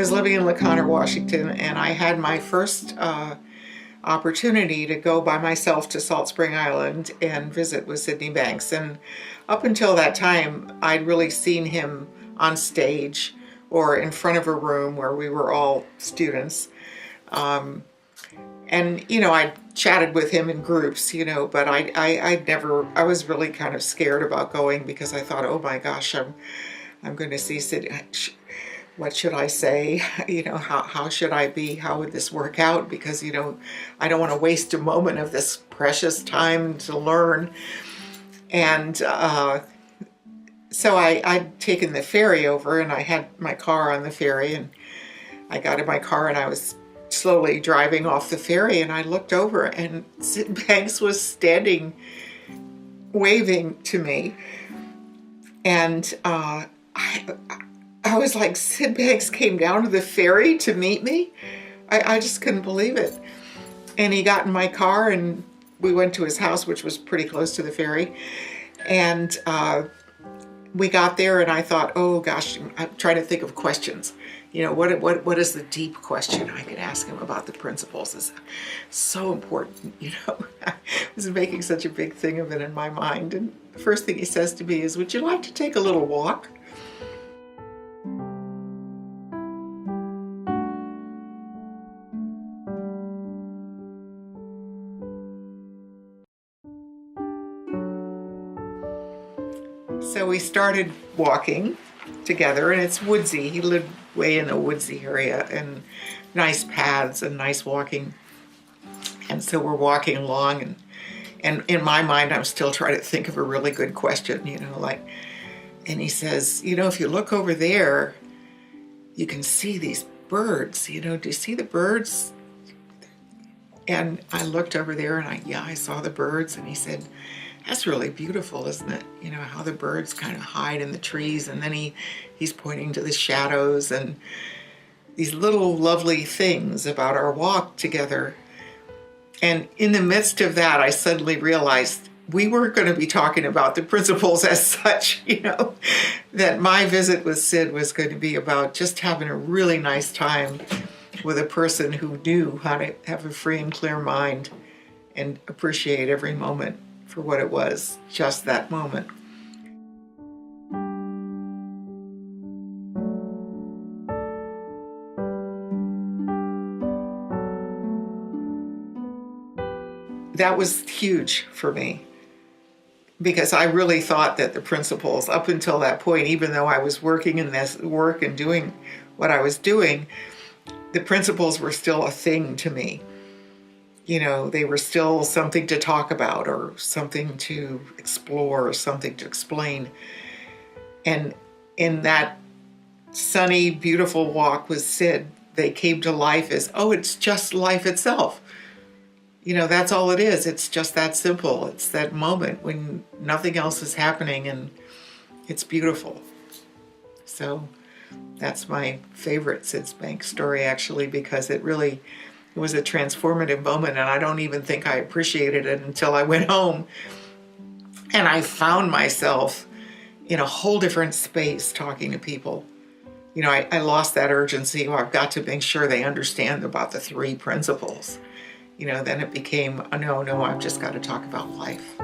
was living in LaConner, Washington, and I had my first opportunity to go by myself to Salt Spring Island and visit with Sydney Banks. And up until that time, I'd really seen him on stage or in front of a room where we were all students. And, you know, I chatted with him in groups, you know, but I was really kind of scared about going because I thought, oh my gosh, I'm going to see Sid. What should I say? You know, how should I be? How would this work out? Because, you know, I don't want to waste a moment of this precious time to learn. And so I'd taken the ferry over, and I had my car on the ferry, and I got in my car and I was slowly driving off the ferry, and I looked over and Sid Banks was standing waving to me. And I was like, Sid Banks came down to the ferry to meet me? I just couldn't believe it. And he got in my car and we went to his house, which was pretty close to the ferry. And we got there and I thought, oh gosh, I'm trying to think of questions. You know, what is the deep question I could ask him about the principles? Is so important, you know. I was making such a big thing of it in my mind. And the first thing he says to me is, would you like to take a little walk? So we started walking together, and it's woodsy. He lived way in a woodsy area, and nice paths and nice walking. And so we're walking along, and in my mind, I'm still trying to think of a really good question, you know, like, and he says, you know, if you look over there, you can see these birds, you know, do you see the birds? And I looked over there and I saw the birds, and he said, that's really beautiful, isn't it? You know, how the birds kind of hide in the trees, and then he's pointing to the shadows and these little lovely things about our walk together. And in the midst of that, I suddenly realized we weren't going to be talking about the principles as such, you know, that my visit with Sid was going to be about just having a really nice time with a person who knew how to have a free and clear mind and appreciate every moment for what it was, just that moment. That was huge for me, because I really thought that the principles up until that point, even though I was working in this work and doing what I was doing, the principles were still a thing to me. You know, they were still something to talk about or something to explore or something to explain. And in that sunny, beautiful walk with Sid, they came to life as, oh, it's just life itself. You know, that's all it is. It's just that simple. It's that moment when nothing else is happening and it's beautiful. So that's my favorite Sid Banks story, actually, because it was a transformative moment, and I don't even think I appreciated it until I went home. And I found myself in a whole different space talking to people. You know, I lost that urgency. Well, I've got to make sure they understand about the 3 principles. You know, then it became, no, I've just got to talk about life.